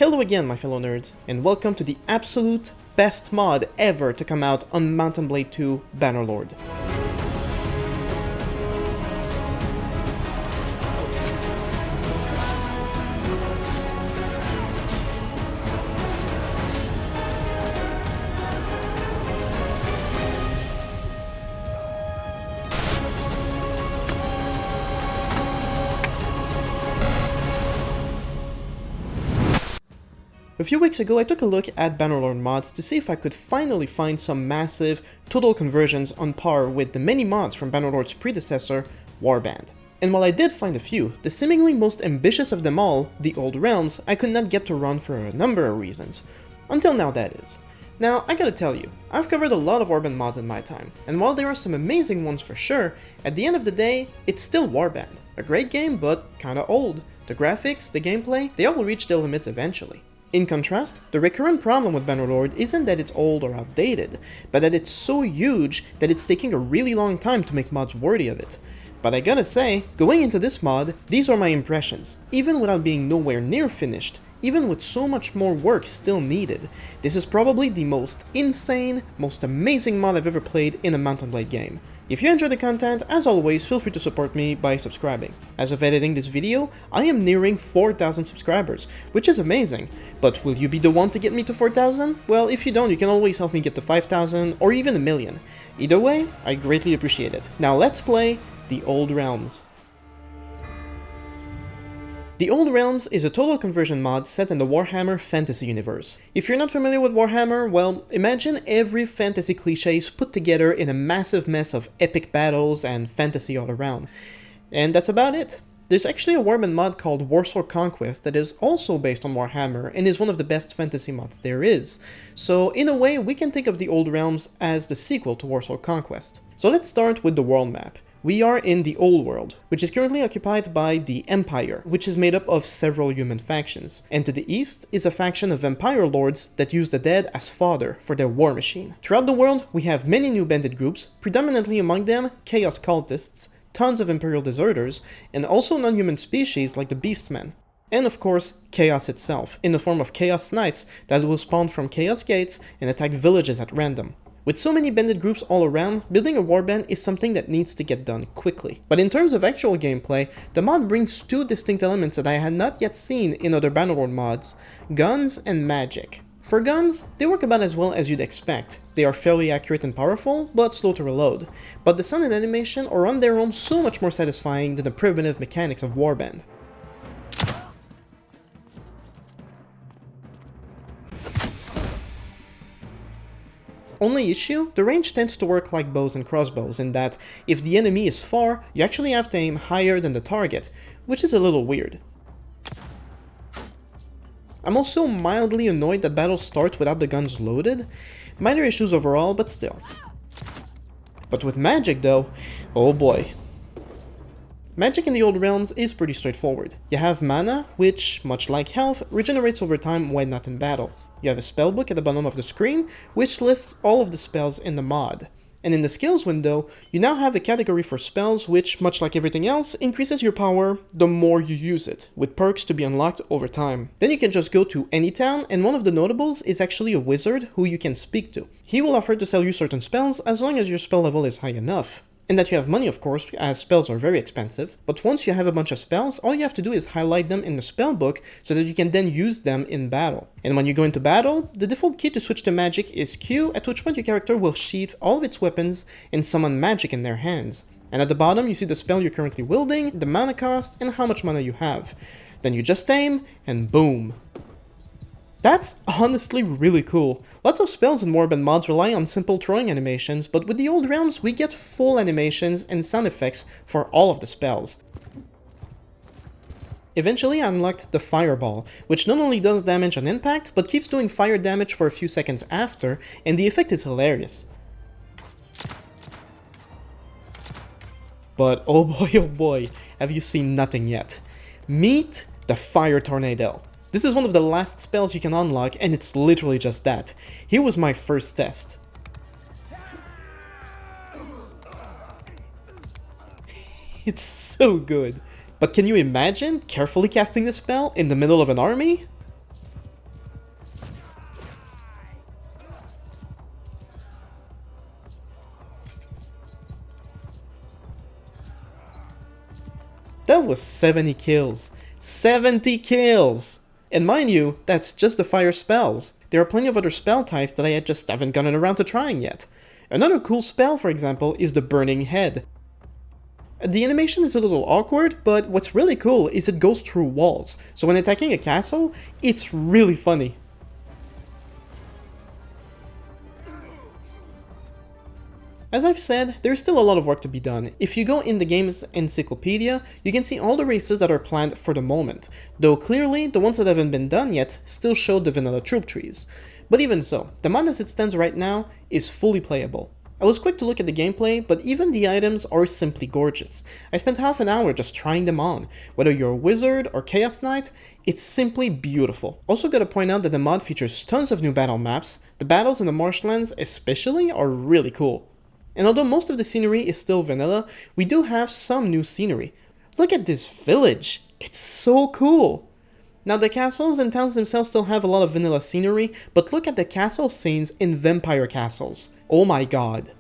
Hello again, my fellow nerds, and welcome to the absolute best mod ever to come out on Mount & Blade 2 Bannerlord. A few weeks ago I took a look at Bannerlord mods to see if I could finally find some massive, total conversions on par with the many mods from Bannerlord's predecessor, Warband. And while I did find a few, the seemingly most ambitious of them all, the Old Realms, I could not get to run for a number of reasons. Until now, that is. Now, I gotta tell you, I've covered a lot of Warband mods in my time, and while there are some amazing ones for sure, at the end of the day, it's still Warband. A great game, but kinda old. The graphics, the gameplay, they all reach their limits eventually. In contrast, the recurrent problem with Bannerlord isn't that it's old or outdated, but that it's so huge that it's taking a really long time to make mods worthy of it. But I gotta say, going into this mod, these are my impressions, even without being nowhere near finished, even with so much more work still needed. This is probably the most insane, most amazing mod I've ever played in a Mount & Blade game. If you enjoy the content, as always, feel free to support me by subscribing. As of editing this video, I am nearing 4,000 subscribers, which is amazing. But will you be the one to get me to 4,000? Well, if you don't, you can always help me get to 5,000 or even 1,000,000. Either way, I greatly appreciate it. Now let's play The Old Realms. The Old Realms is a total conversion mod set in the Warhammer fantasy universe. If you're not familiar with Warhammer, well, imagine every fantasy cliches put together in a massive mess of epic battles and fantasy all around. And that's about it. There's actually a Warband mod called Warsaw Conquest that is also based on Warhammer and is one of the best fantasy mods there is. So in a way, we can think of the Old Realms as the sequel to Warsaw Conquest. So let's start with the world map. We are in the Old World, which is currently occupied by the Empire, which is made up of several human factions, and to the east is a faction of vampire lords that use the dead as fodder for their war machine. Throughout the world, we have many new bandit groups, predominantly among them Chaos Cultists, tons of Imperial deserters, and also non-human species like the Beastmen. And of course, Chaos itself, in the form of Chaos Knights that will spawn from Chaos Gates and attack villages at random. With so many bandit groups all around, building a warband is something that needs to get done quickly. But in terms of actual gameplay, the mod brings two distinct elements that I had not yet seen in other Bannerlord mods: guns and magic. For guns, they work about as well as you'd expect. They are fairly accurate and powerful, but slow to reload. But the sound and animation are on their own so much more satisfying than the primitive mechanics of Warband. Only issue, the range tends to work like bows and crossbows in that if the enemy is far, you actually have to aim higher than the target, which is a little weird. I'm also mildly annoyed that battles start without the guns loaded. Minor issues overall, but still. But with magic though, oh boy. Magic in the Old Realms is pretty straightforward. You have mana, which, much like health, regenerates over time when not in battle. You have a spellbook at the bottom of the screen, which lists all of the spells in the mod. And in the skills window, you now have a category for spells which, much like everything else, increases your power the more you use it, with perks to be unlocked over time. Then you can just go to any town, and one of the notables is actually a wizard who you can speak to. He will offer to sell you certain spells as long as your spell level is high enough. And that you have money, of course, as spells are very expensive, but once you have a bunch of spells, all you have to do is highlight them in the spellbook so that you can then use them in battle. And when you go into battle, the default key to switch to magic is Q, at which point your character will sheath all of its weapons and summon magic in their hands. And at the bottom you see the spell you're currently wielding, the mana cost, and how much mana you have. Then you just aim, and boom. That's honestly really cool. Lots of spells in Warband mods rely on simple throwing animations, but with the Old Realms we get full animations and sound effects for all of the spells. Eventually I unlocked the Fireball, which not only does damage on impact, but keeps doing fire damage for a few seconds after, and the effect is hilarious. But oh boy, have you seen nothing yet. Meet the Fire Tornado. This is one of the last spells you can unlock, and it's literally just that. Here was my first test. It's so good. But can you imagine carefully casting this spell in the middle of an army? was 70 kills. 70 kills! And mind you, that's just the fire spells. There are plenty of other spell types that I just haven't gotten around to trying yet. Another cool spell, for example, is the Burning Head. The animation is a little awkward, but what's really cool is it goes through walls, so when attacking a castle, it's really funny. As I've said, there's still a lot of work to be done. If you go in the game's encyclopedia, you can see all the races that are planned for the moment, though clearly the ones that haven't been done yet still show the vanilla troop trees. But even so, the mod as it stands right now is fully playable. I was quick to look at the gameplay, but even the items are simply gorgeous. I spent half an hour just trying them on. Whether you're a wizard or chaos knight, it's simply beautiful. Also gotta point out that the mod features tons of new battle maps. The battles in the marshlands especially are really cool. And although most of the scenery is still vanilla, we do have some new scenery. Look at this village! It's so cool! Now the castles and towns themselves still have a lot of vanilla scenery, but look at the castle scenes in vampire castles. Oh my god.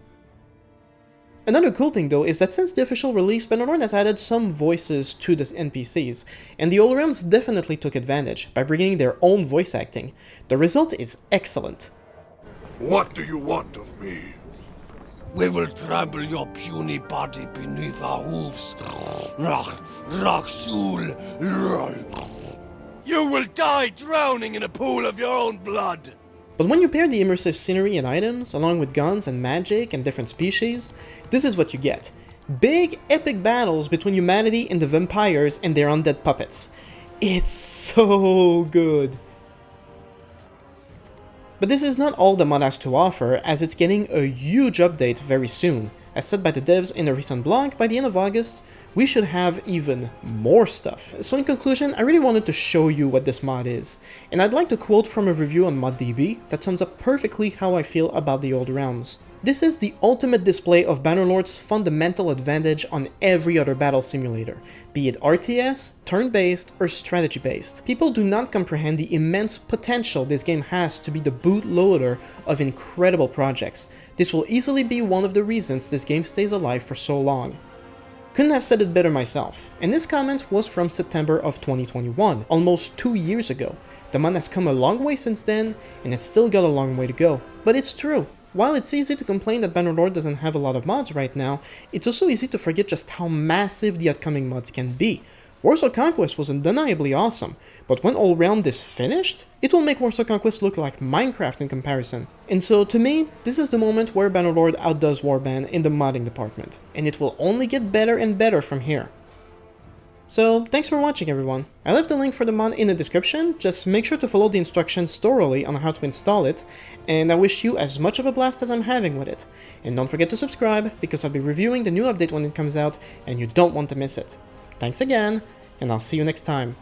Another cool thing though is that since the official release, Bannerlord has added some voices to the NPCs, and the Old Realms definitely took advantage by bringing their own voice acting. The result is excellent. What do you want of me? We will trample your puny body beneath our hooves. You will die drowning in a pool of your own blood. But when you pair the immersive scenery and items, along with guns and magic and different species, this is what you get. Big, epic battles between humanity and the vampires and their undead puppets. It's so good. But this is not all the mod has to offer, as it's getting a huge update very soon. As said by the devs in a recent blog, by the end of August, we should have even more stuff. So in conclusion, I really wanted to show you what this mod is. And I'd like to quote from a review on ModDB that sums up perfectly how I feel about the Old Realms. This is the ultimate display of Bannerlord's fundamental advantage on every other battle simulator, be it RTS, turn-based, or strategy-based. People do not comprehend the immense potential this game has to be the bootloader of incredible projects. This will easily be one of the reasons this game stays alive for so long. Couldn't have said it better myself, and this comment was from September of 2021, almost 2 years ago. The mod has come a long way since then, and it's still got a long way to go. But it's true. While it's easy to complain that Bannerlord doesn't have a lot of mods right now, it's also easy to forget just how massive the upcoming mods can be. Warsaw Conquest was undeniably awesome, but when Old Realm is finished, it will make Warsaw Conquest look like Minecraft in comparison. And so to me, this is the moment where Bannerlord outdoes Warband in the modding department, and it will only get better and better from here. So, thanks for watching everyone. I left the link for the mod in the description, just make sure to follow the instructions thoroughly on how to install it, and I wish you as much of a blast as I'm having with it. And don't forget to subscribe, because I'll be reviewing the new update when it comes out, and you don't want to miss it. Thanks again, and I'll see you next time.